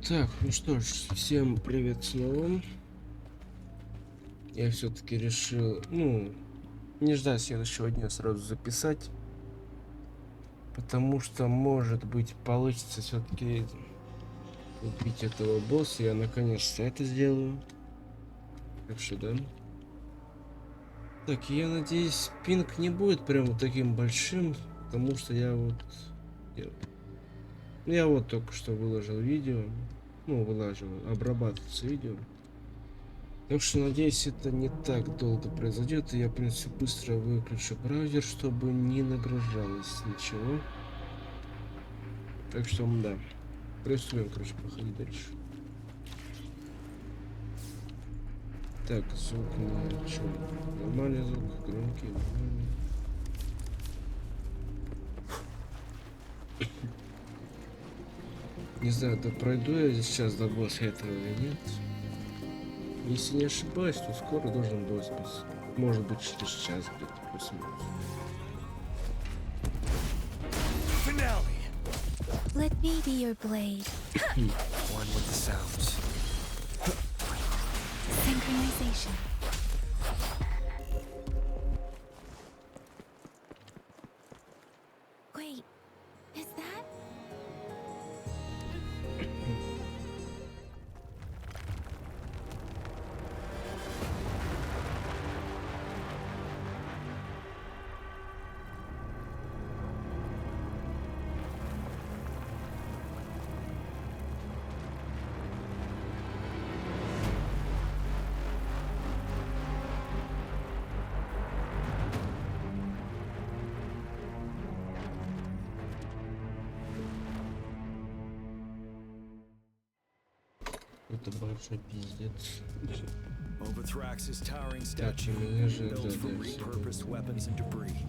Так, ну что ж, всем привет снова. Я все-таки решил, не ждать следующего дня сразу записать, потому что, может быть, получится все-таки убить этого босса. Я наконец-то это сделаю. Так что да. Так, я надеюсь, пинг не будет прям таким большим, потому что я, я вот только что выложил видео, обрабатывается видео. Так что, надеюсь, это не так долго произойдет, и я, в принципе, быстро выключу браузер, чтобы не нагружалось ничего. Так что, да, приступим, короче, походить дальше. Так, звук на чем? Нормальный звук, громкий, нормальный. Не знаю, да пройду я сейчас до босса этого или нет. Если не ошибаюсь, то скоро должен босс быть. Может быть, через час где-то плюс-минус. Let me be your blade. One with the sounds. Synchronization. Wait, is that? Это большой пиздец. Overthrax's towering Так, statue, меня же built from да, repurposed weapons and debris,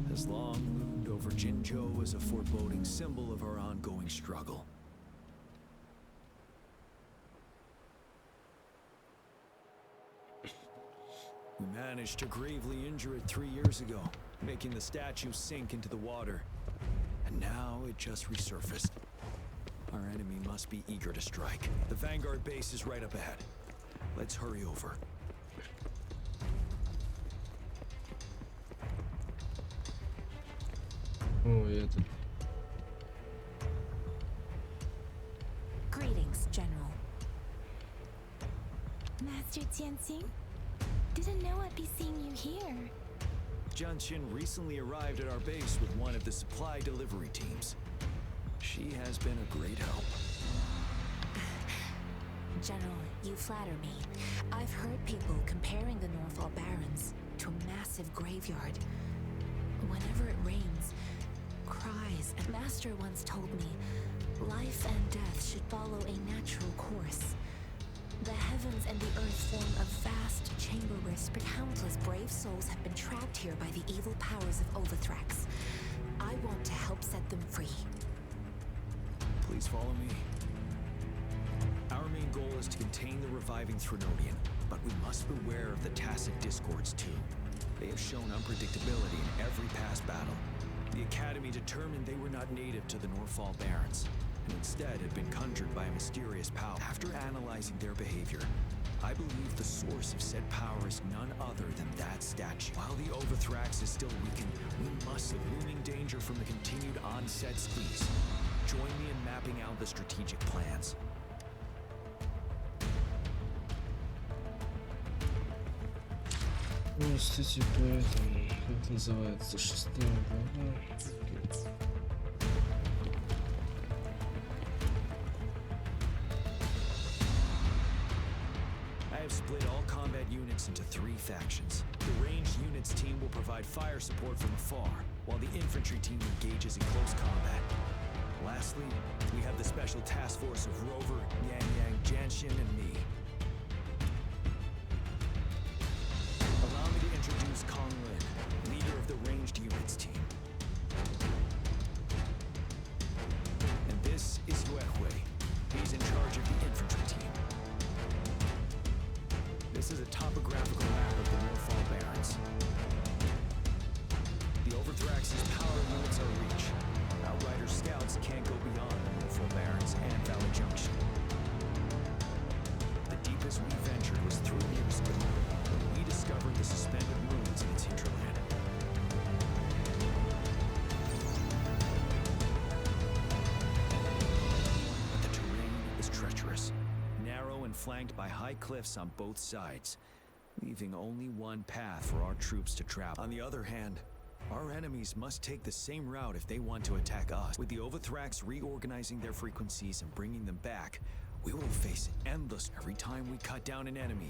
has long loomed over Jinzhou as a foreboding symbol of our ongoing struggle. We managed to gravely injure it 3 years ago, making the statue sink into the water. And now it just resurfaced. Our enemy must be eager to strike. The Vanguard base is right up ahead. Let's hurry over. О, это. Greetings, General. Master Tianxing? Didn't know I'd be seeing you here. Jianqin recently arrived at our base with one of the supply delivery teams. She has been a great help. General, you flatter me. I've heard people comparing the Northall Barrens to a massive graveyard. Whenever it rains, cries. Master once told me, life and death should follow a natural course. The heavens and the earth form a vast chamber where countless brave souls have been trapped here by the evil powers of Overthrax. I want to help set them free. Please follow me. Our main goal is to contain the reviving Threnodian, but we must beware of the tacit discords too. They have shown unpredictability in every past battle. The Academy determined they were not native to the Northall Barrens, and instead had been conjured by a mysterious power. After analyzing their behavior, I believe the source of said power is none other than that statue. While the Overthrax is still weakened, we must see looming danger from the continued onset squeeze. Join me in mapping out the strategic plans. Ну, кстати, поэтому, как называется, 6-я глава. I have split all combat units into 3 factions. The ranged units team will provide fire support from afar, while the infantry team engages in close combat. Lastly, we have the special task force of Rover, Yang Yang, Jianxin, and me. Allow me to introduce Kong Lin, leader of the ranged units team. And this is Yue Hui. He's in charge of the infantry team. This is a topographical map of the Northall Barrens. The Overthrax's power limits our reach. Outrider scouts can't go beyond the Northall Barrens and Valley Junction. and flanked by high cliffs on both sides, leaving only one path for our troops to travel. On the other hand, our enemies must take the same route if they want to attack us. With the Overthrax reorganizing their frequencies and bringing them back, we will face endless. Every time we cut down an enemy,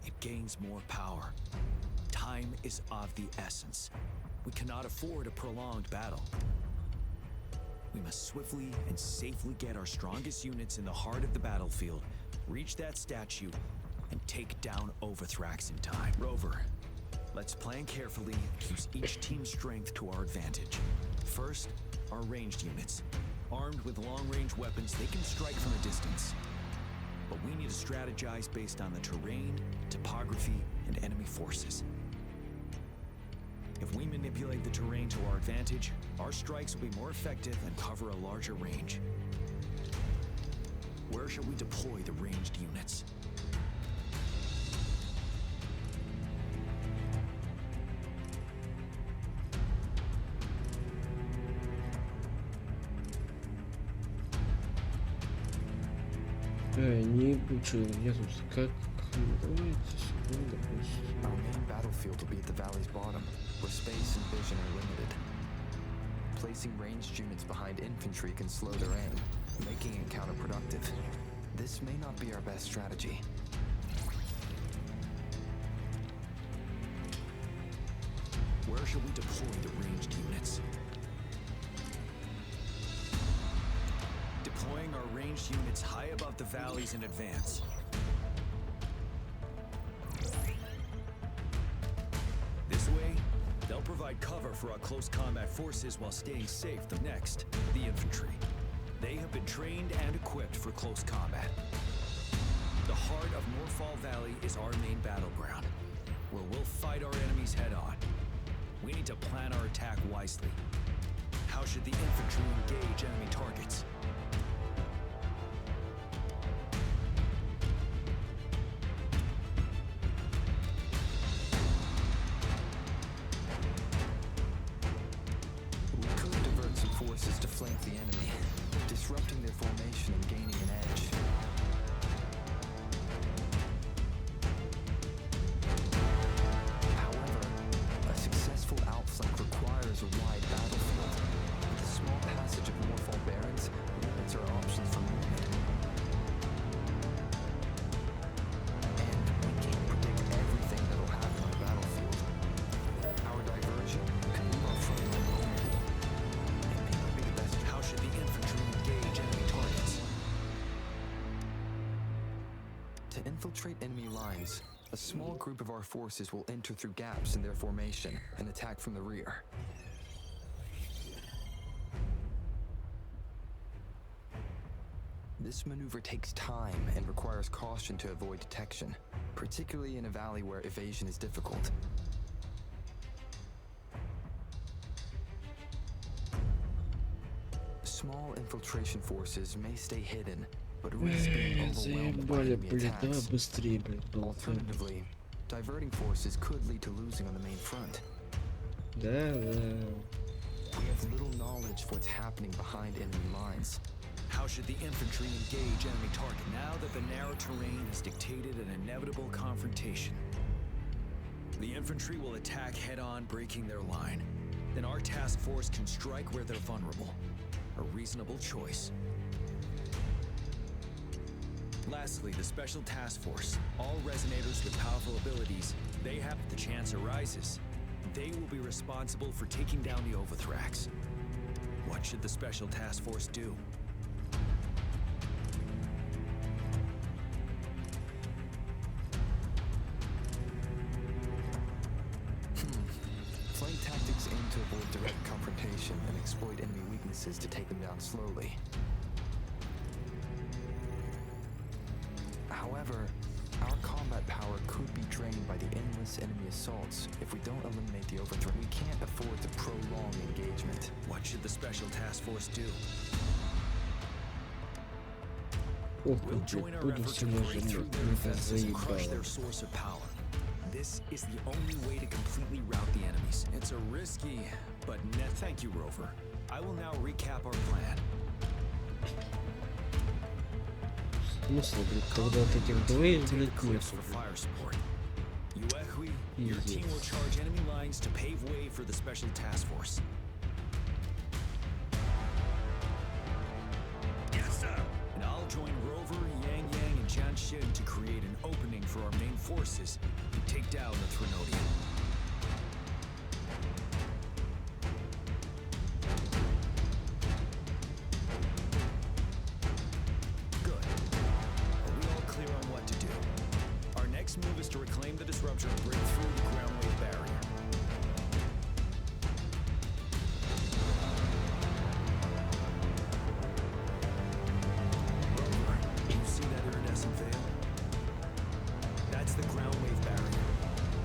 it gains more power. Time is of the essence. We cannot afford a prolonged battle. We must swiftly and safely get our strongest units in the heart of the battlefield, reach that statue, and take down Overthrax in time. Rover, let's plan carefully and use each team's strength to our advantage. First, our ranged units. Armed with long-range weapons, they can strike from a distance. But we need to strategize based on the terrain, topography, and enemy forces. If we manipulate the terrain to our advantage, our strikes will be more effective and cover a larger range. Where should we deploy the ranged units? Не учу, я тут как... Давайте сюда, допустим. Our main battlefield will be at the valley's bottom, where space and vision are limited. Placing ranged units behind infantry can slow their aim, making it counterproductive. This may not be our best strategy. Where should we deploy the ranged units? Deploying our ranged units high above the valleys in advance. This way, they'll provide cover for our close combat forces while staying safe. The next, the infantry. They have been trained and equipped for close combat. The heart of Norfall Valley is our main battleground, where we'll fight our enemies head-on. We need to plan our attack wisely. How should the infantry engage enemy targets? We could divert some forces to flank the enemy, disrupting their formation and gaining an edge. However, a successful outflank requires a wide battlefield. The small passage of Norfall Barrens limits our options for movement. And we can't predict everything that'll happen on the battlefield. Our diversion can leave our front line vulnerable. It may not be the best. How should the infantry engage enemy targets? To infiltrate enemy lines, a small group of our forces will enter through gaps in their formation and attack from the rear. This maneuver takes time and requires caution to avoid detection, particularly in a valley where evasion is difficult. Small infiltration forces may stay hidden, but risk being overwhelmed by Заебали, enemy блин, давай attacks. быстрее, блин, болтаем. Alternatively, diverting forces could lead to losing on the main front. Да. We have little knowledge of what's happening behind enemy lines. How should the infantry engage enemy target now that the narrow terrain has dictated an inevitable confrontation? The infantry will attack head-on, breaking their line. Then our task force can strike where they're vulnerable. A reasonable choice. Lastly, the Special Task Force. All resonators with powerful abilities, they have the chance arises. They will be responsible for taking down the Overthrax. What should the Special Task Force do? Flank tactics aim to avoid direct confrontation and exploit enemy weaknesses to take them down slowly. However, our combat power could be drained by the endless enemy assaults if we don't eliminate the overthrow. We can't afford to prolong engagement. What should the Special Task Force do? Ох, We'll блин, join our буду effort to сильно break through жмёт, their мне это defenses and crush заебало. their source of power. This is the only way to completely rout the enemies. It's a risky, but net. Thank you, Rover. I will now recap our plan. Смысл, блядь, когда вот этих двоих, Take блядь, cliffs нету, for блядь. fire support. Uehui, your team will Пиздец. charge enemy lines to pave way for the special task force. Yes, sir. And I'll join Rover, Yang Yang, and Jianxin to create an opening for our main forces and take down the Threnodian. Good. Are we all clear on what to do? Our next move is to reclaim the disruptor and break through the ground wave barrier. Rover, you see that iridescent veil? That's the ground wave barrier.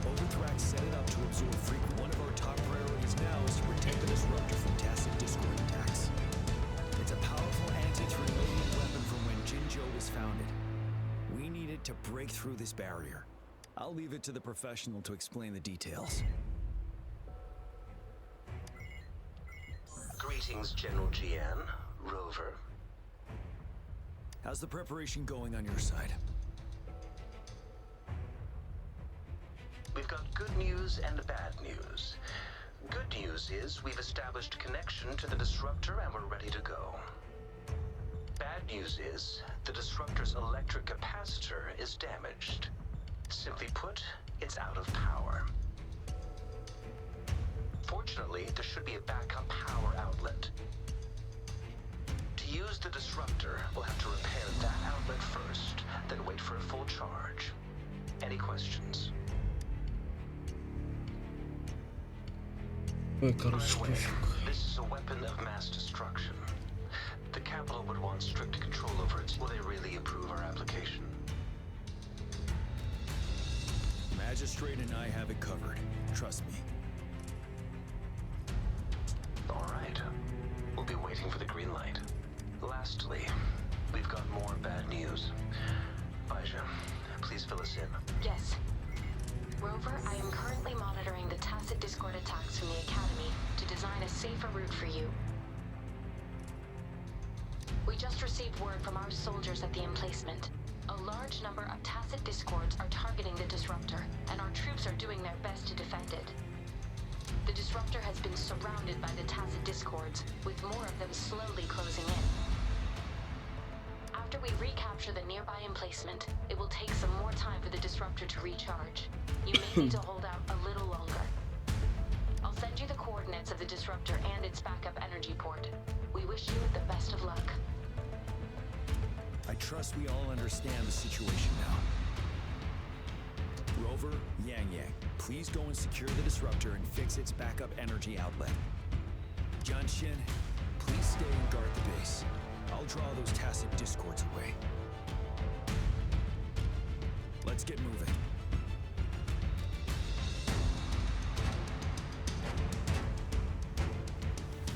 Overthrax set it up to absorb frequent. One of our top priorities now is to protect the disruptor from tacit discord attacks. It's a powerful anti-Threnodian weapon from when Jinzhou was founded. We need it to break through this barrier. I'll leave it to the professional to explain the details. Greetings, General Jian, Rover. How's the preparation going on your side? We've got good news and bad news. Good news is we've established connection to the disruptor and we're ready to go. Bad news is the disruptor's electric capacitor is damaged. Simply put, it's out of power. Fortunately, there should be a backup power outlet. To use the disruptor, we'll have to repair that outlet first, then wait for a full charge. Any questions? Ой, By короче, the way, пофиг. this is a weapon of mass destruction. The capital would want strict control over it. Will they really approve our application? Magistrate and I have it covered. Trust me. All right. We'll be waiting for the green light. Lastly, we've got more bad news. Baija, please fill us in. Yes. Rover, I am currently monitoring the tacit discord attacks from the Academy to design a safer route for you. We just received word from our soldiers at the emplacement. A large number of tacit discords are targeting the disruptor, and our troops are doing their best to defend it. The disruptor has been surrounded by the tacit discords, with more of them slowly closing in. After we recapture the nearby emplacement, it will take some more time for the disruptor to recharge. You may need to hold out a little longer. I'll send you the coordinates of the disruptor and its backup energy port. We wish you the best of luck. I trust we all understand the situation now. Rover, Yang Yang, please go and secure the disruptor and fix its backup energy outlet. Jianxin, please stay and guard the base. I'll draw those tacit discords away. Let's get moving.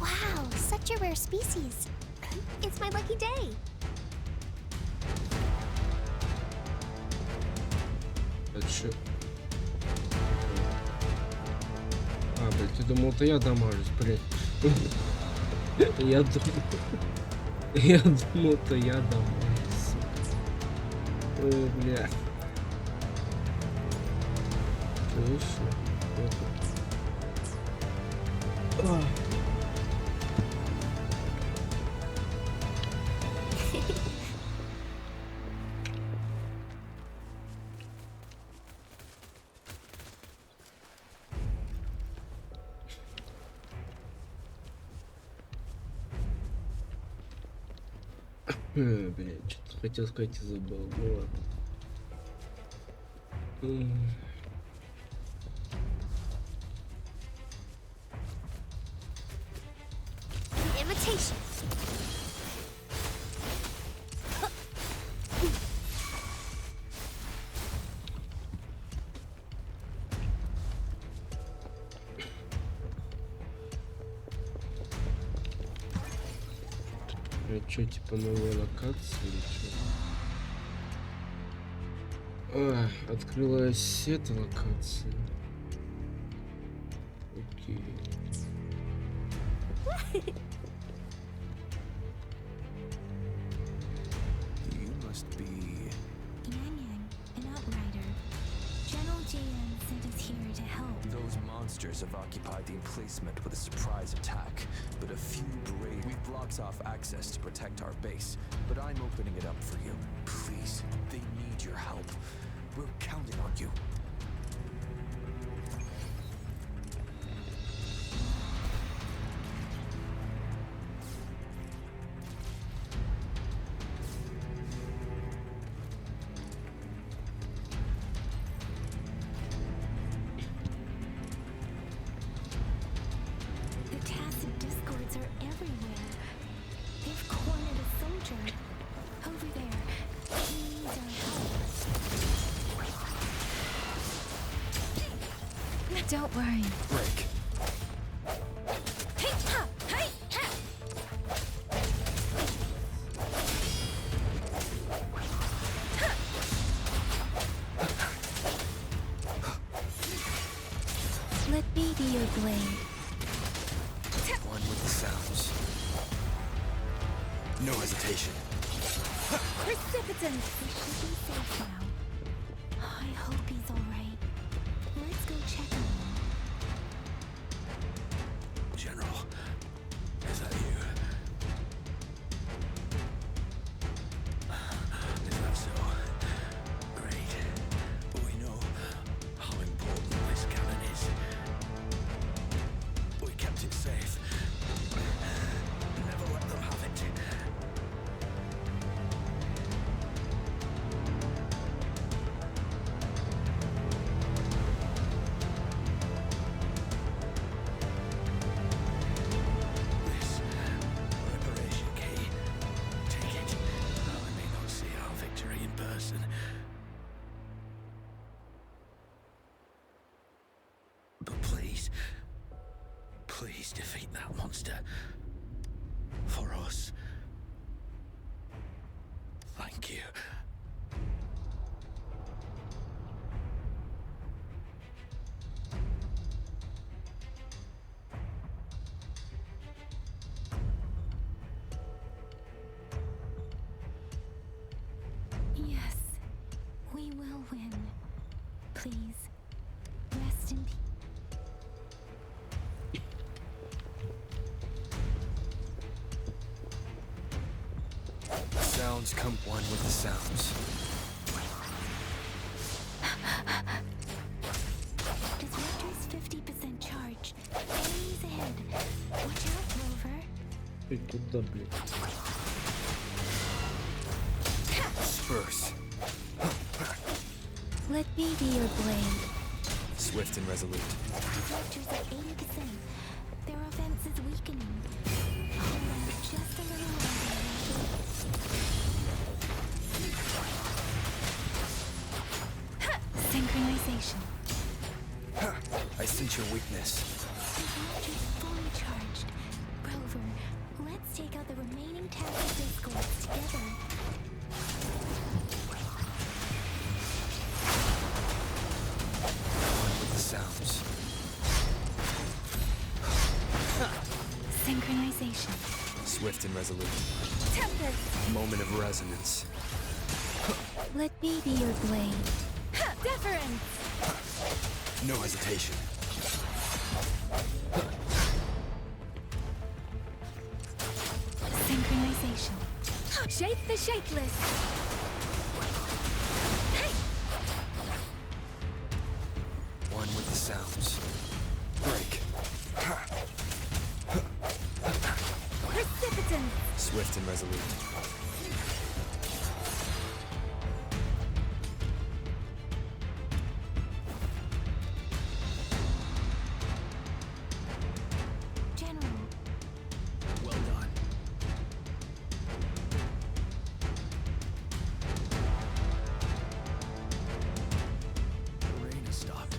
Wow, such a rare species. It's my lucky day. Это чё? А, блядь, ты думал-то я дамажусь, блядь. Я думал-то я дамажусь, сука. Ой, бля. Слышь? Блядь, что-то хотел сказать и забыл. Ну ладно. The invitation. Что, типа новая локация или что? А, открылась эта локация. Окей. You must must be... Yang Yang, an outrider. General JN sent us here to help. Those monsters have occupied the emplacement with a surprise attack, but a few brave... We've blocked off access to protect our base, but I'm opening it up for you. Please, they need your help. We're counting on you. The tacit discords are everywhere. They've cornered a soldier. Over there. He needs our help. Don't worry. Break. Hey, ha! Hey, ha! Let me be your blade. One with the sounds. No hesitation. Precipitance! We should be safe now. I hope he's alright. Let's go check on him. General, is that you? Is that so? Great. We know how important this cannon is. We kept it safe. Never let them have it. This reparation key. Take it. I may not see our victory in person. But please, please defeat that monster. For us. Thank you. Yes, we will win. Please, rest in peace. Sounds come one with the sounds. Disruptor's 50% charged. Enemies ahead. Watch out, Rover. Ты куда, блядь? Spurs. Let me be your blade. Swift and resolute. Disruptor's at 80%. Their offense is weakening. Oh, just a little longer. Synchronization. I sense your weakness. Disruptor's fully charged. Rover, let's take out the remaining tactic discords together. One with the sounds. Synchronization. Swift and resolute. Tempest. Moment of resonance. Let me be your blade. Deference. No hesitation. Synchronization. Shape the shapeless. Hey! One with the sounds. Break. Precipitant. Swift and resolute. General. Well done. The rain has stopped.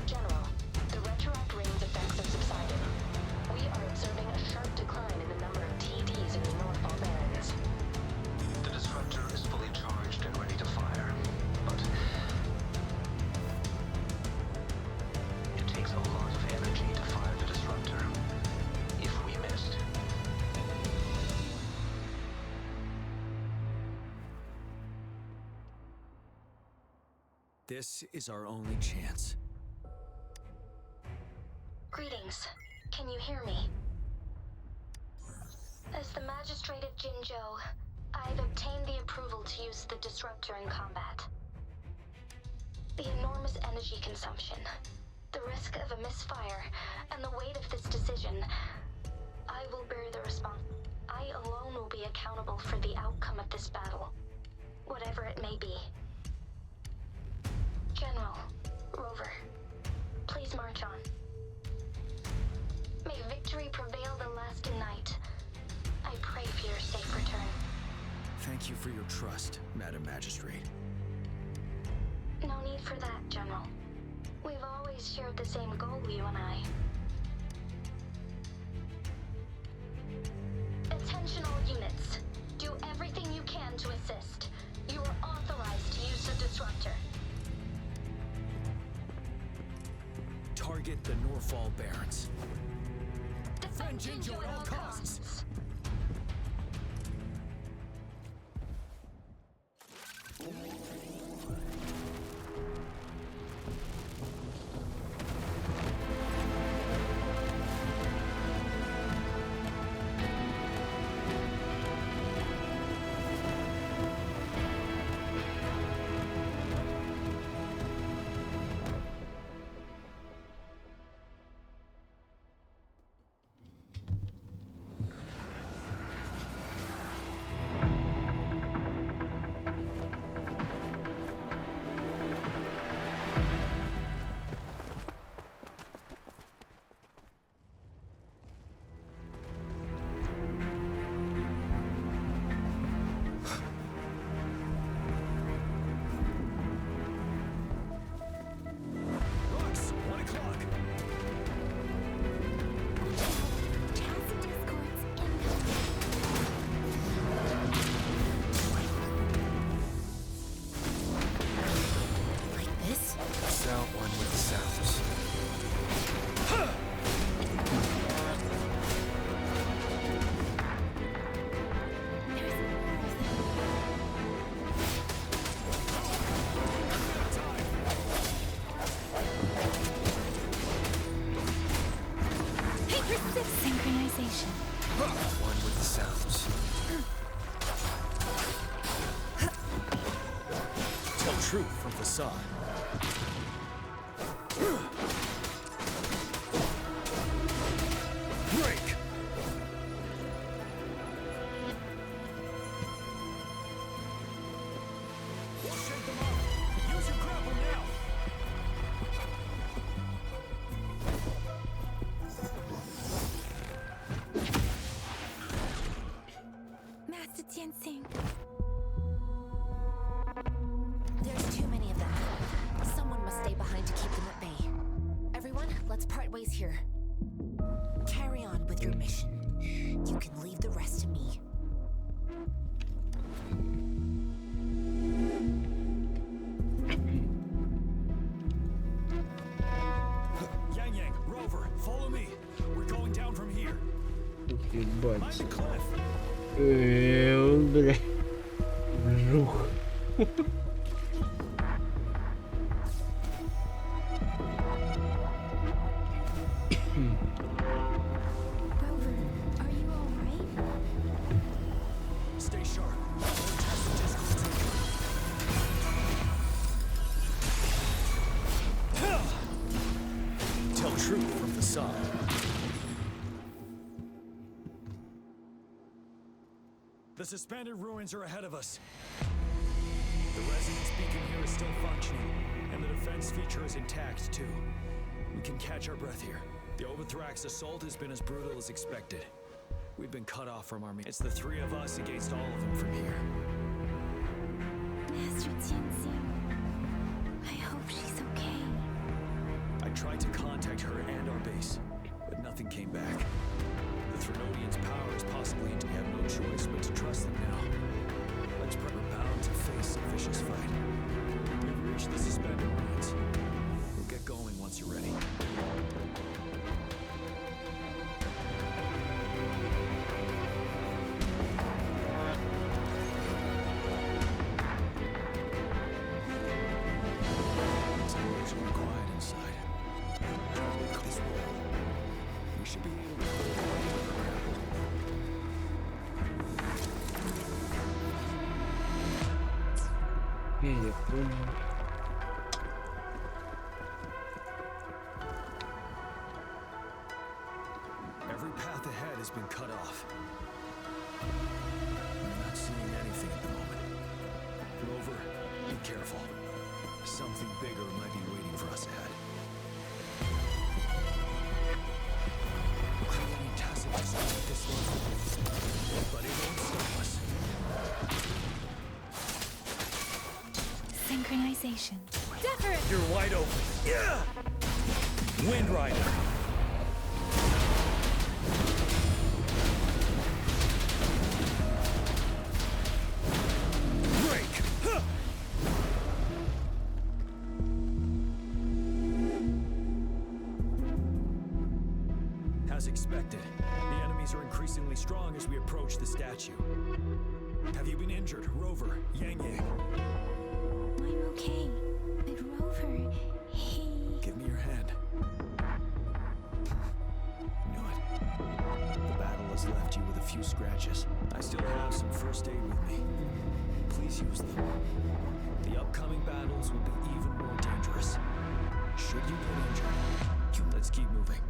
General, the retroact rain's effects have subsided. We are observing a sharp decline in the number This is our only chance. Greetings. Can you hear me? As the Magistrate of Jinzhou, I've obtained the approval to use the disruptor in combat. The enormous energy consumption, the risk of a misfire, and the weight of this decision, I will bear the response. I alone will be accountable for the outcome of this battle, whatever it may be. General, Rover, please march on. May victory prevail the lasting night. I pray for your safe return. Thank you for your trust, Madam Magistrate. No need for that, General. We've always shared the same goal, you and I. Attention all units. Do everything you can to assist. You are authorized to use the disruptor. Target the Norfall Barons. Defend Jinzhou at all costs. Rocks, 1 o'clock. Tacit discords incoming. Like this? Sound one with the sounds. Synchronization. One with the sounds. Tell truth from facade. Break! We'll shake them up. Use your grapple now. Master Tianxing. There's too many of them. Someone must stay behind to keep them at bay. Everyone, let's part ways here. Carry on with your mission. You can leave the rest to me. Yang Yang, Rover, follow me. We're going down from here. Ебать. Mind the cliff. Бля. Жух. Rover, are you alright? Stay sharp. Don't test the distance. Tell truth from facade. The suspended ruins are ahead of us. The resonance beacon here is still functioning, and the defense feature is intact, too. We can catch our breath here. The Overthrax assault has been as brutal as expected. We've been cut off from our main. It's the three of us against all of them from here. Master Tianxing. I hope she's okay. I tried to contact her and our base, but nothing came back. The Threnodians' power is possibly into. We have no choice but to trust them now. Let's prep we're bound to face a vicious fight. We've reached the suspended ruins. We'll get going once you're ready. Я понял. Every path ahead has been cut off. I'm not seeing anything at the moment. Rover, be careful. Something bigger might be waiting for us ahead. We're creating tacit distance at this level, but it won't stop us. Synchronization. You're wide open. Yeah! Wind Rider. Break. Huh! As expected, the enemies are increasingly strong as we approach the statue. Have you been injured, Rover, Yang Yang? I'm okay. But Rover, he... Give me your hand. Knew it. The battle has left you with a few scratches. I still have some first aid with me. Please use them. The upcoming battles will be even more dangerous. Should you get injured, let's keep moving.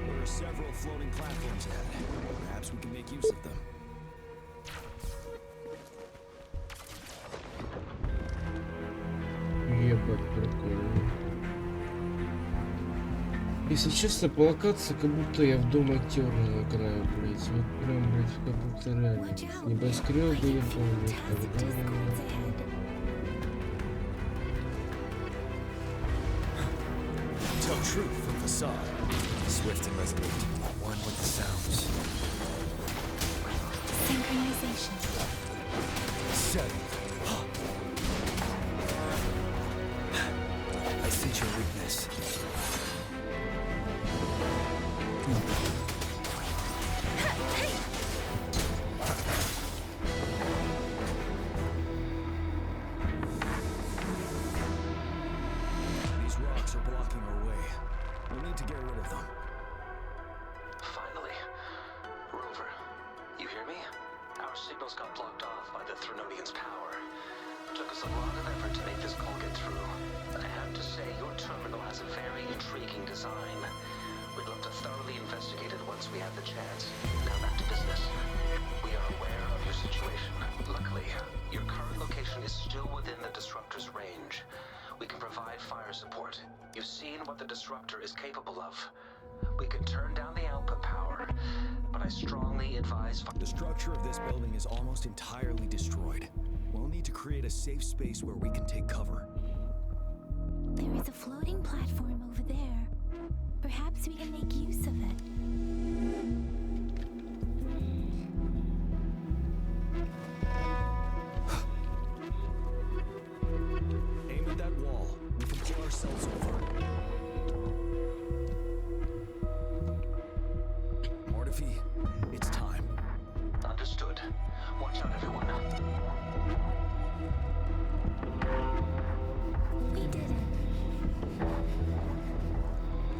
There are several floating platforms ahead. Perhaps we can make use of them. Ебать, прикольно. Если честно, по локации, как будто я в дом актера играю, блять. Вот прям, блять, как будто реально. Небоскребы, я помню, и так далее. Tell truth from facade. Swift and resolute, one with the sounds. Synchronization. Set. I sense your weakness. These rocks are blocking our way. We'll need to get rid of them. Finally. Rover, you hear me? Our signals got blocked off by the Threnodian's power. Took us a lot of effort to make this call get through. I have to say, your terminal has a very intriguing design. We'd love to thoroughly investigate it once we have the chance. Now back to business. We are aware of your situation. Luckily, your current location is still within the Disruptor's range. We can provide fire support. You've seen what the Disruptor is capable of. We can turn down the output power, but I strongly advise... The structure of this building is almost entirely destroyed. We'll need to create a safe space where we can take cover. There is a floating platform over there. Perhaps we can make use of it. Aim at that wall. We can pull ourselves over. Mortifi, it's time. Understood. Watch out, everyone. We did it.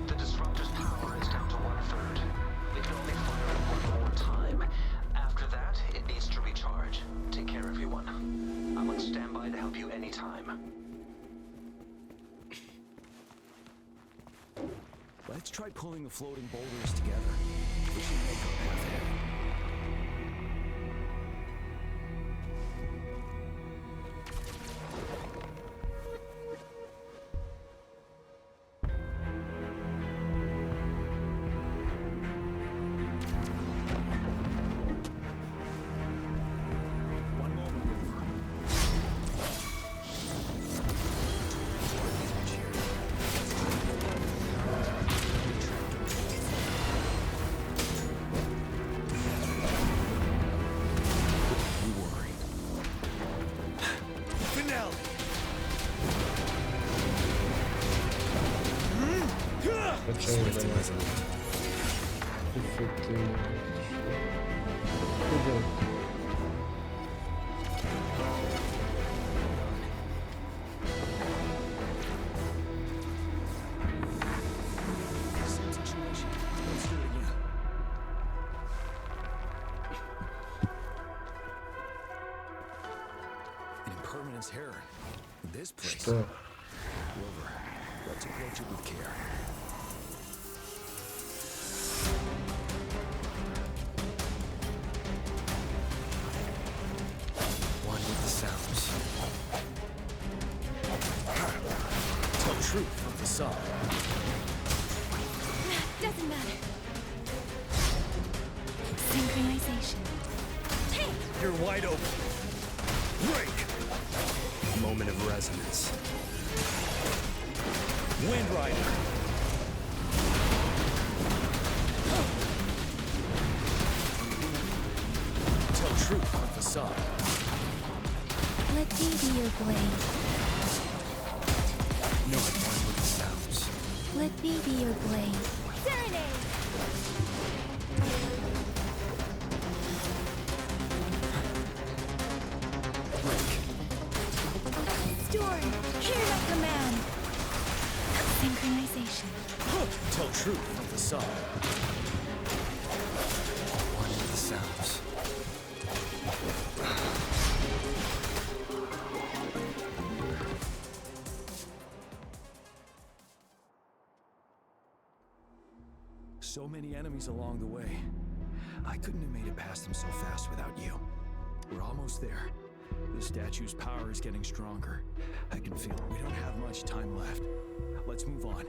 The Disruptor's power is down to 1/3. We can only fire it one more time. After that, it needs to recharge. Take care, everyone. I'm on standby to help you anytime. Let's try pulling the floating boulders together. We should make our path ahead. One moment, Rover. You worry. Finale! Почему Swift and да? resolute. Эффекты. Что делать? famous heron. This place. Что? Rover, let's approach it with care. One with the sounds. Tell truth from facade. Doesn't matter. Synchronization. Hey! You're wide open. Break! Moment of resonance. Wind Rider. Tell truth on facade. Let me be your blade. No one with the sounds. Let me be your blade. Serenade! Storm, hear my command. Synchronization. Tell truth on facade. One with the sounds. So many enemies along the way. I couldn't have made it past them so fast without you. We're almost there. The statue's power is getting stronger. I can feel it. We don't have much time left. Let's move on.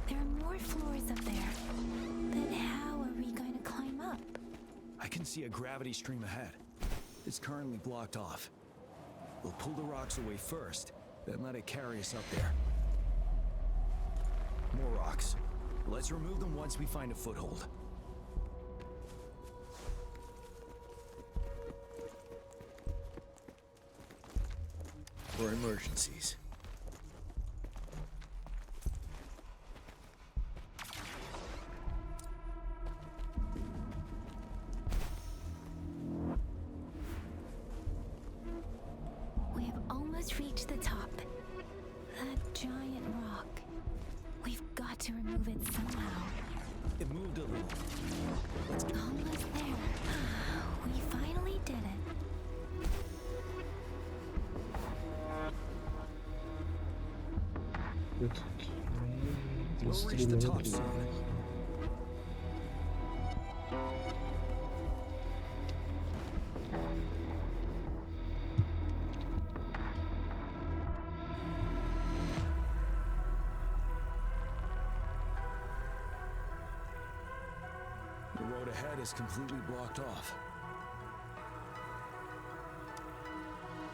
There are more floors up there. Then how are we going to climb up? I can see a gravity stream ahead. It's currently blocked off. We'll pull the rocks away first, then let it carry us up there. More rocks. Let's remove them once we find a foothold. For emergencies. We have almost reached the top. That giant rock. We've got to remove it somehow. It moved a little. Let's get Almost there. We finally did it. Вот. We'll reach the top soon. The road ahead is completely blocked off.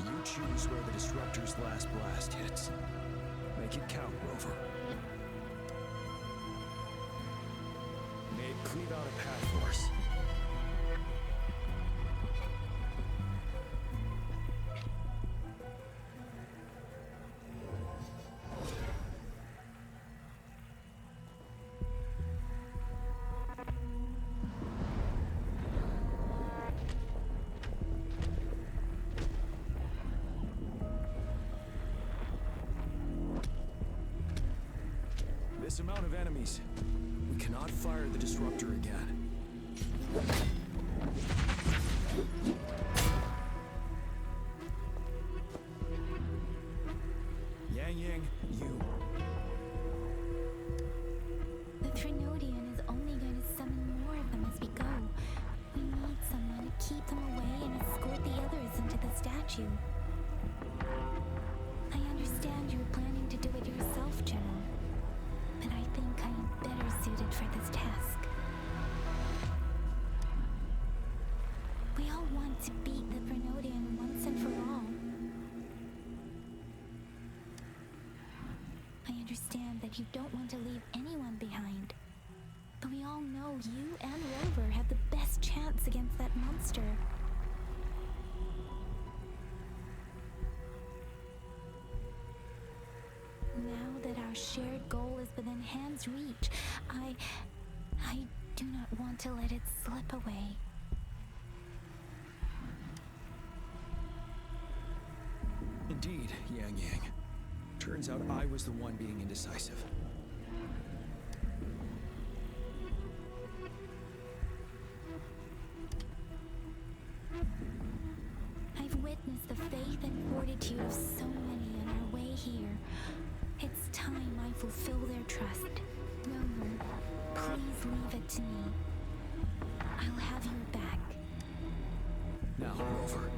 You choose where the disruptor's last blast hits. Make it count, Rover. May it cleave out a path for us. This amount of enemies, we cannot fire the disruptor again. Yang Yang, you. The Trinodian is only going to summon more of them as we go. We need someone to keep them away and escort the others into the statue. I understand you're planning to do it yourself, General. But I think I am better suited for this task. We all want to beat the Trinodian once and for all. I understand that you don't want to leave anyone behind. But we all know you and Rover have the best chance against that monster. Now that our shared goal is within hand's reach, I do not want to let it slip away. indeed, Yang Yang. Turns out I was the one being indecisive. I've witnessed the faith and fortitude of so many on our way here. It's time I fulfill their trust. Rover, please leave it to me. I'll have your back. Now, Rover,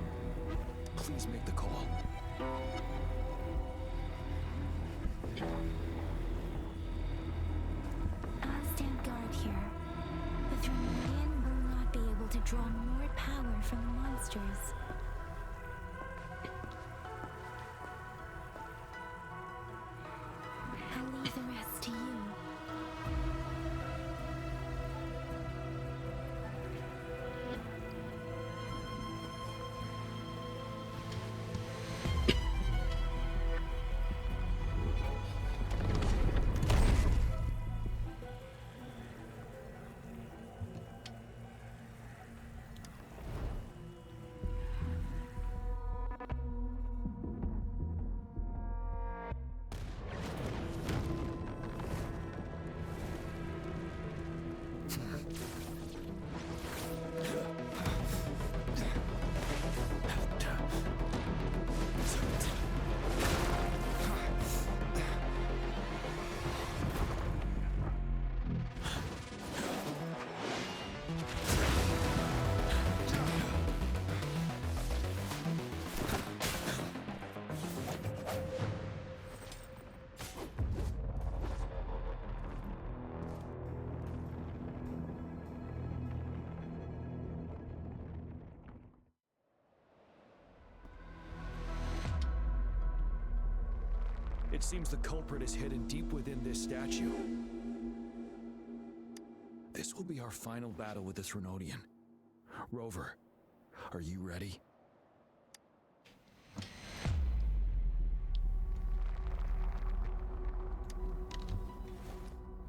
please make the call. I'll stand guard here. The Thermonian will not be able to draw more power from the monsters. I'll leave the rest to you. It seems the culprit is hidden deep within this statue. This will be our final battle with the Thrunodian. Rover, are you ready?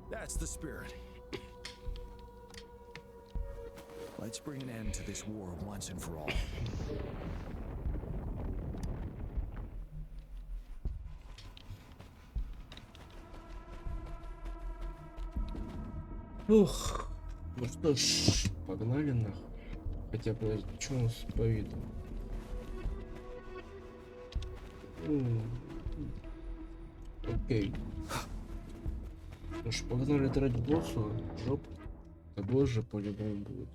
That's the spirit. Let's bring an end to this war once and for all. Ух, ну что ж, погнали нахуй. Хотя бы, что у нас по виду? Окей. Ну ж, погнали драть боссу, жопу. Да боже, по-любому будет.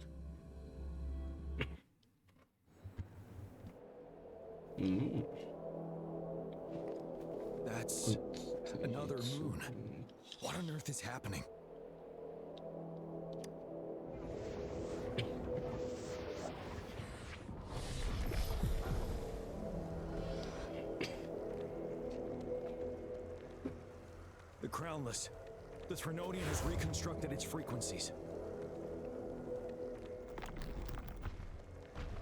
That's another moon. What on earth is happening? The Crownless. The Thrunodian has reconstructed its frequencies.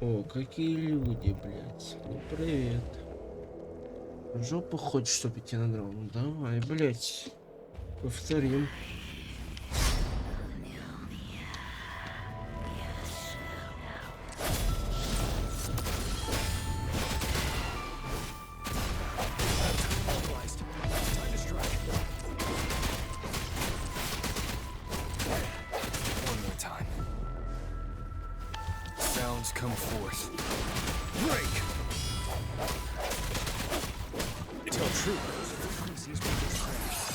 О, какие люди, блядь. Ну, привет. Жопу хочешь, чтоб я тебе надрал? Ну, давай, блядь. Повторим. Come forth. Break! Tell true, those frequencies will just crash.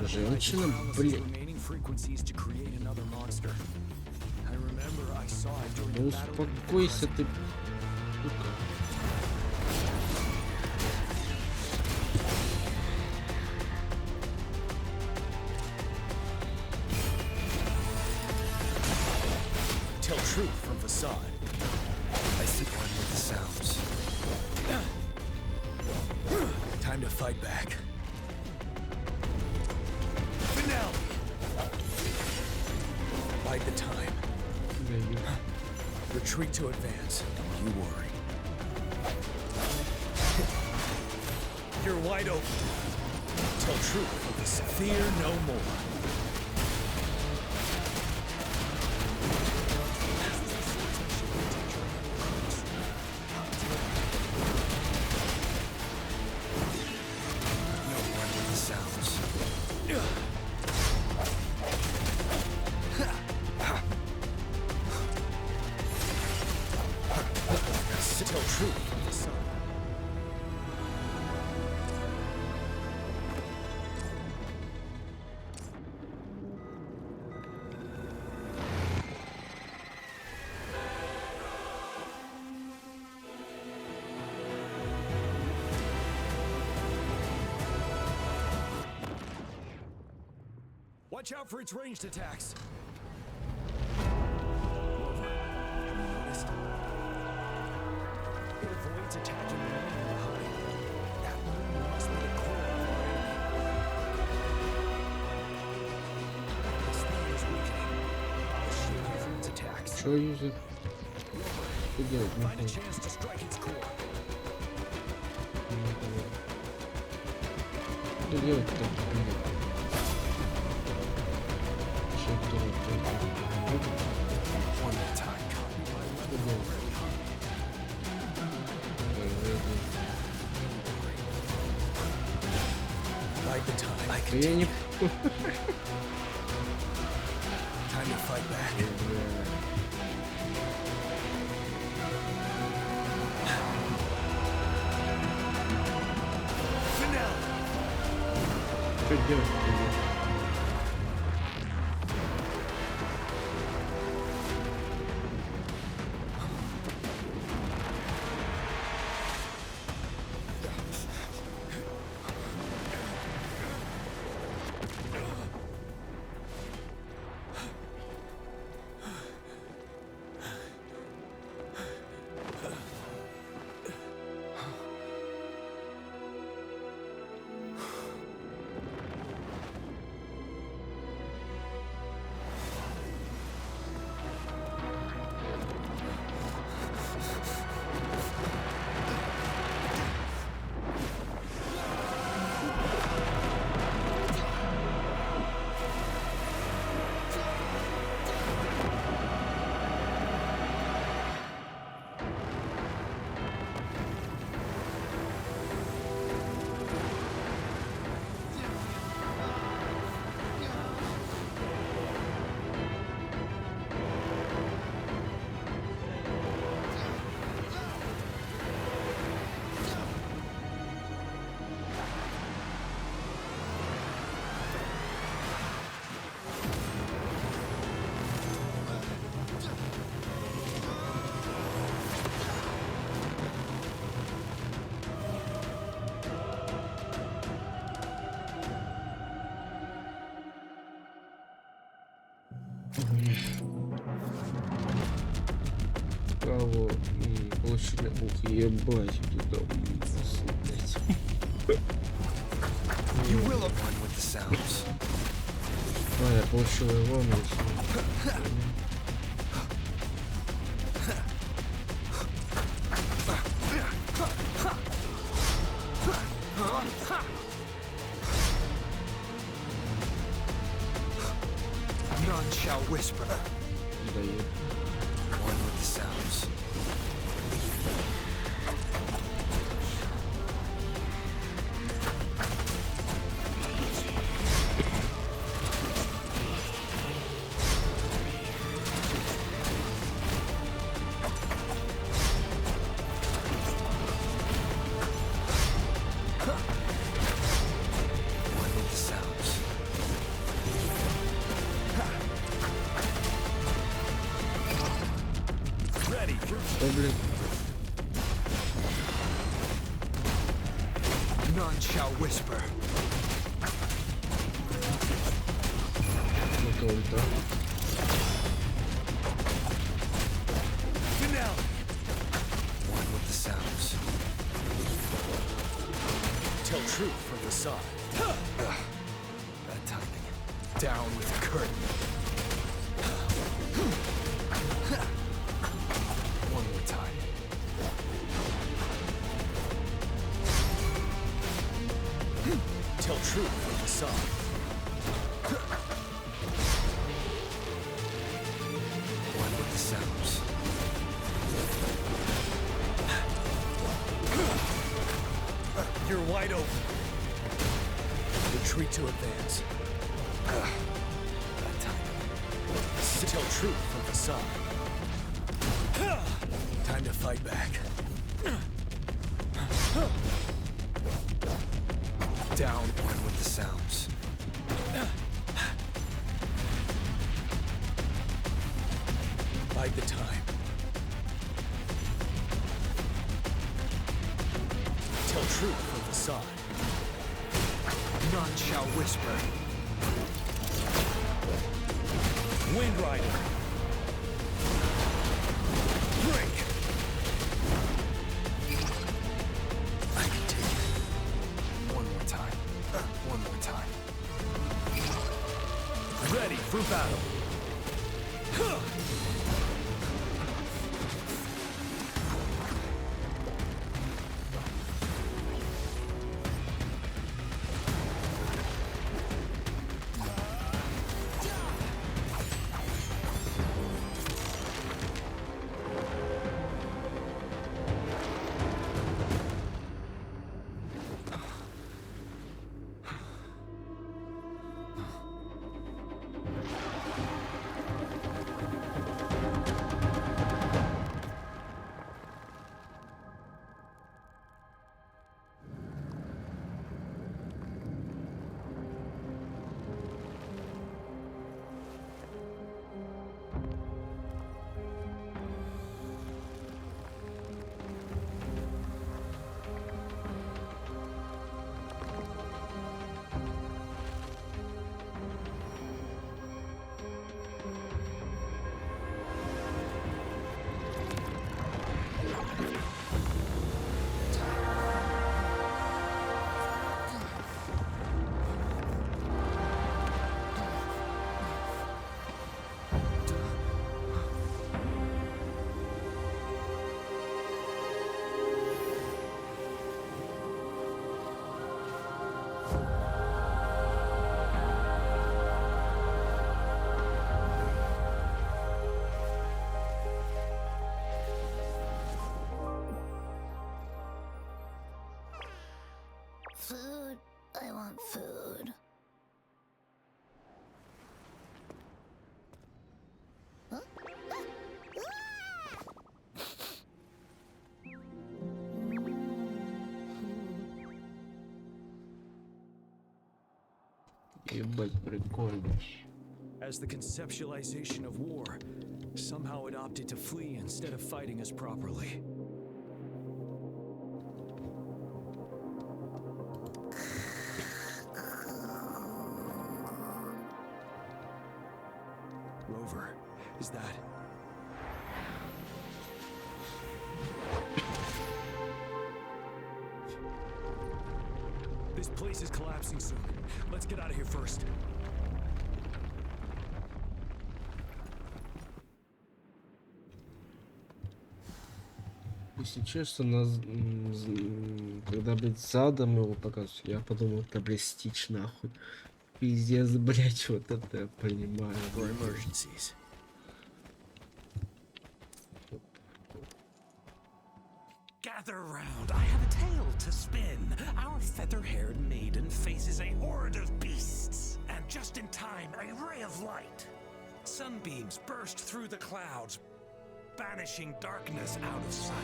Женщина, блин. frequencies to create another monster. I remember I saw it during Ну the battle beneath the успокойся crescent. ты. Сука. Tell truth from facade. I see one with the sounds. Time to fight back. Finale! Bide the time. Даю. Retreat to advance. Don't you worry. You're wide open. Tell truth from facade. Fear no more. No one with the sounds. Tell truth from facade. Watch out for its ranged attacks. Moreover, have you noticed? It avoids attacking the enemy behind. That moon must be the core of our enemy. This thing is weakening. I'll shield you from its attacks. Что юзер? Что делать? Find a Нахуй. chance to strike its core. Что делать-то? Что делать? One at a time. Что делать? Bide the time. Да я не... Time to fight back. Finale. Что делать? Кого получили? Ух, ебать, туда. You will have one with the sounds. А, я получил его, но если... None shall whisper. Дает. One with the sounds. One with the sounds. None shall whisper. Ну-ка, ульта. Finale. One with the sounds. Tell truth from the side. Bad timing. Down with the curtain. One more time. Tell truth from the side. One with the sounds. You're wide open. Retreat to advance. Bad timing. Tell truth from the side. Time to fight back. Down one with the sounds. Bide the time. Tell truth from the side. None shall whisper. Wind Rider. Break. I can take it. One more time. One more time. Ready for battle. Food. I want food. Huh? Ебать, прикольно. As the conceptualization of war, somehow it opted to flee instead of fighting us properly. Rover, is that... This place is collapsing soon. Let's get out of here first. Если честно, когда, блядь, задом его показывают, я подумал, это, блядь, стич нахуй. Пиздец, блядь, вот это я понимаю. For emergencies. Gather round, I have a tale to spin. Our feather-haired maiden faces a horde of beasts. And just in time, a ray of light. Sunbeams burst through the clouds, banishing darkness out of sight.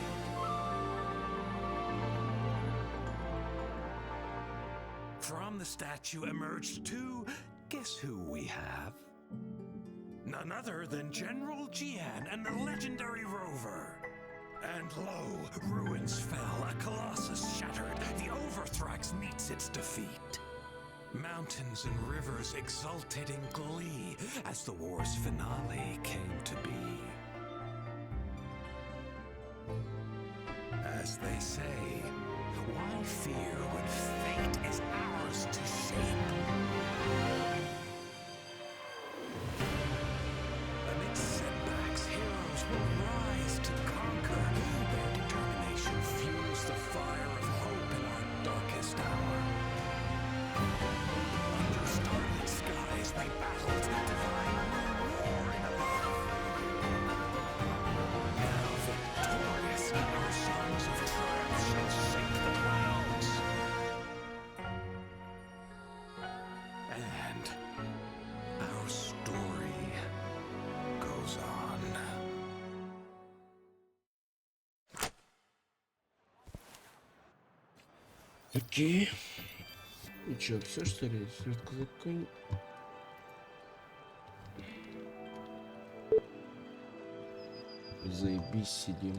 From the statue emerged two, guess who we have? None other than General Jian and the legendary Rover. And lo, ruins fell, a colossus shattered, the Overthrax witness its defeat. Mountains and rivers exulted in glee as the war's finale came to be. As they say, why fear when fate is ours to shape? Amidst setbacks, heroes will rise to conquer. Their determination fuels the fire of hope in our darkest hour. Under starlit skies we battled, divine roaring above. Now victorious, our songs of triumph shall shake the clouds. And our story goes on. Окей. И чё, все что ли? Светка закон... Заебись, сидим.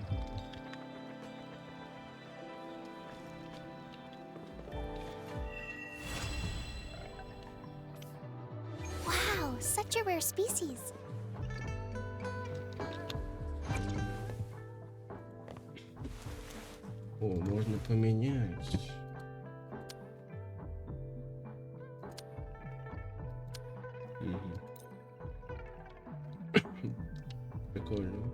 Wow, such a rare species. О, можно поменять. Прикольно.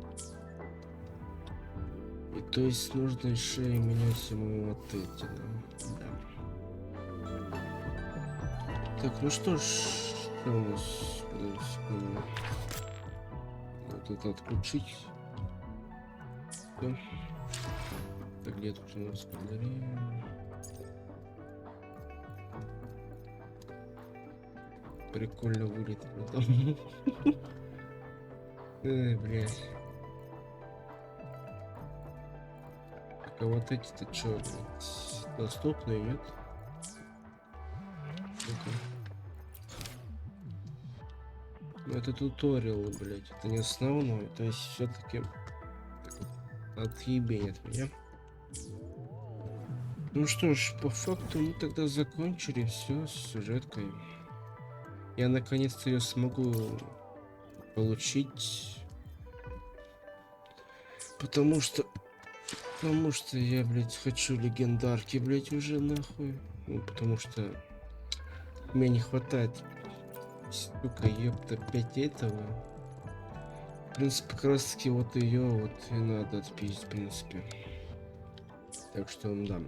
И то есть нужно еще и менять ему вот эти, да? Да. Так, ну что ж, что у нас? Секунду. Вот это отключить. Всё. Так, где тут у нас галерея? Прикольно вылет. Блядь. Так, а вот эти-то чё, блядь, доступны, нет? Ну-ка. Ну, это туториал, блядь, это не основной, то есть все-таки отъебень от меня. Ну что ж, по факту мы тогда закончили все с сюжеткой. Я наконец-то ее смогу получить. Потому что я, блядь, хочу легендарки, блядь, уже нахуй. Ну, потому что мне не хватает, сука, ёпта, 5 этого. В принципе, как раз таки вот ее вот и надо отпиздить, в принципе. Так что, да.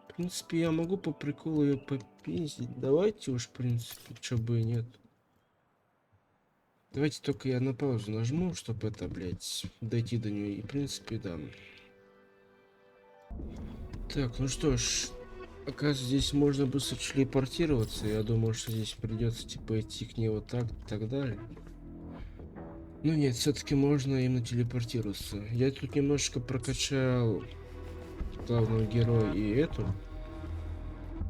В принципе, я могу по приколу ее попиздить. Давайте уж, в принципе, чё бы и нет. Давайте только я на паузу нажму, чтобы это, блядь, дойти до нее. И, в принципе, да. Так, ну что ж. Оказывается, здесь можно быстро телепортироваться. Я думал, что здесь придется, типа, идти к ней вот так и так далее. Но нет, все-таки можно именно телепортироваться. Я тут немножко прокачал главного героя и эту.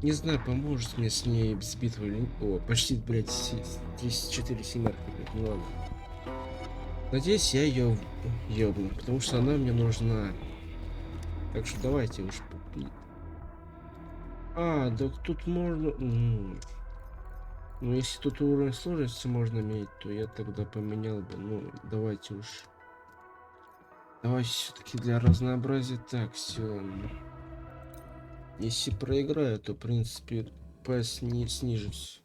Не знаю, поможет мне с ней с битвой или... О, почти, блядь, 34 семерки, блядь, ну ладно. Надеюсь, я ее ёбну, потому что она мне нужна. Так что давайте уж... А, да тут можно... Ну, если тут уровень сложности можно иметь, то я тогда поменял бы. Ну, давайте уж. Давайте все-таки для разнообразия. Так, все. Если проиграю, то, в принципе, PS не снижусь.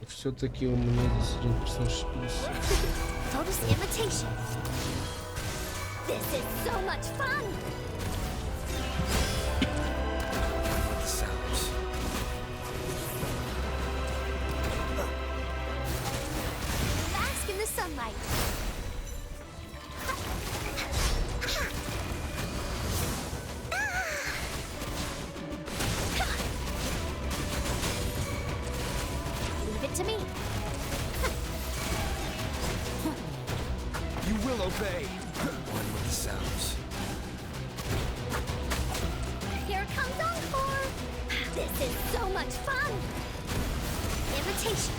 Все-таки у меня здесь один персонаж 50. Bask in the sunlight. Leave it to me. You will obey. One with the sounds. Here comes Encore. This is so much fun. Invitation.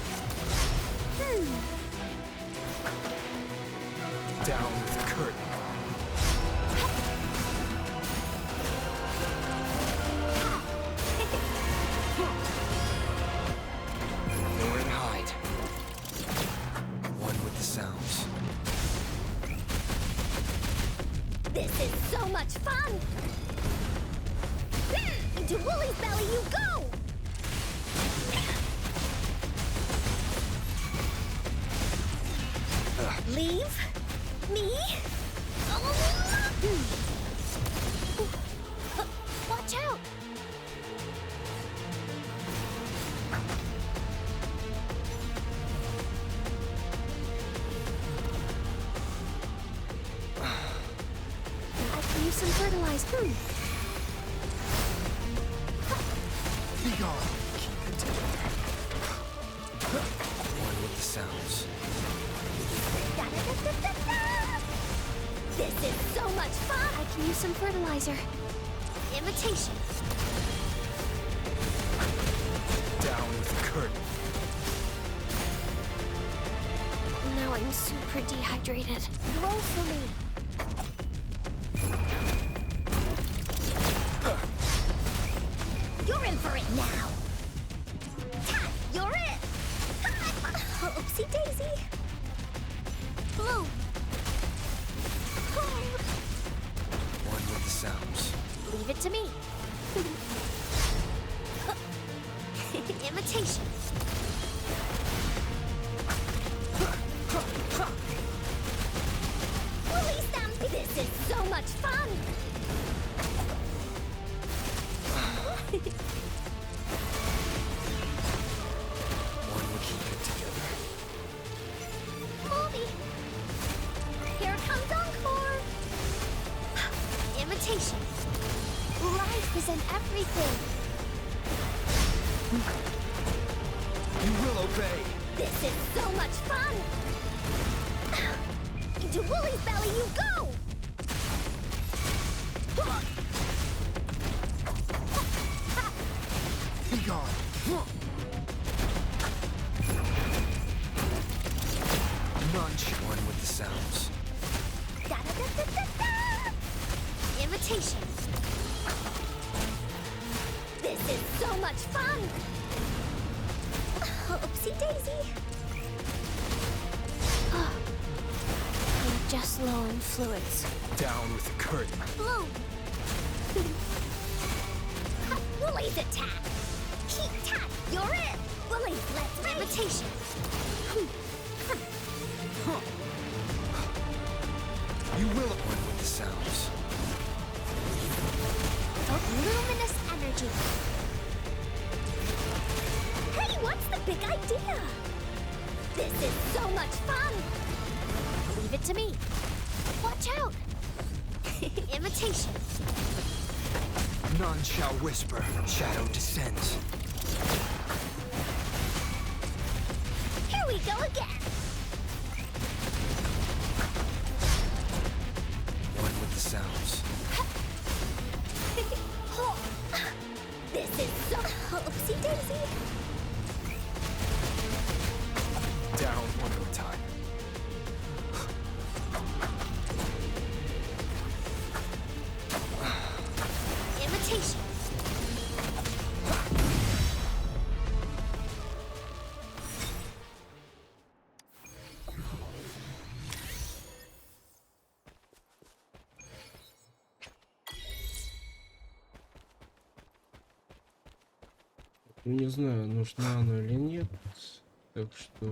Down with the curtain. This is so much fun! Into Woolie's belly you go! Leave me alone! Watch out! I can use some fertilizer. Be gone. Keep it together. One with the sounds. This is so much fun! I can use some fertilizer. Imitation. Down with the curtain. Now I'm super dehydrated. Roll for me. You're in for it now. You're it. Oopsie daisy. Blue. One with the sounds. Leave it to me. Imitation. Release them! This is so much fun! One will keep it together. Movie! Here comes Encore! Imitation. Life is in everything. You will obey. This is so much fun! Into Woolie's belly you go! Be gone. Munch. One with the sounds. Da-da-da-da-da-da! Imitation. This is so much fun! Oopsie daisy. I'm just low on fluids. Down with the curtain. Blue. Woolie's attack. Heat tap. You're it. Woolie's let's imitation. You will. One with the sounds. Luminous energy. Hey, what's the big idea? This is so much fun. Leave it to me. Watch out. Imitation. None shall whisper. Shadow descends. Here we go again. One with the sounds. This is so oopsie daisy. Down one more time. Imitation. Ну, не знаю, нужна она или нет. Так что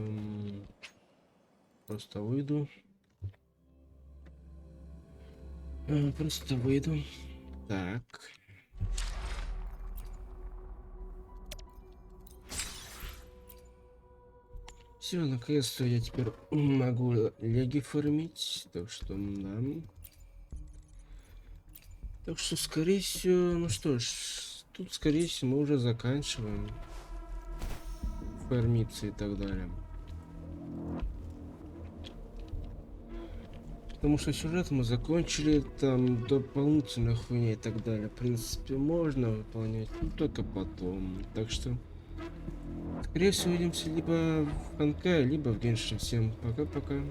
просто выйду. Просто выйду. Так. Все, наконец-то я теперь могу леги фармить. Так что, да. Так что, скорее всего, ну что ж, тут, скорее всего, мы уже заканчиваем фармиться и так далее. Потому что сюжет мы закончили, там дополнительная хуйня и так далее. В принципе, можно выполнять, но только потом. Так что, скорее всего, увидимся либо в Ханкае, либо в Геншин. Всем пока-пока.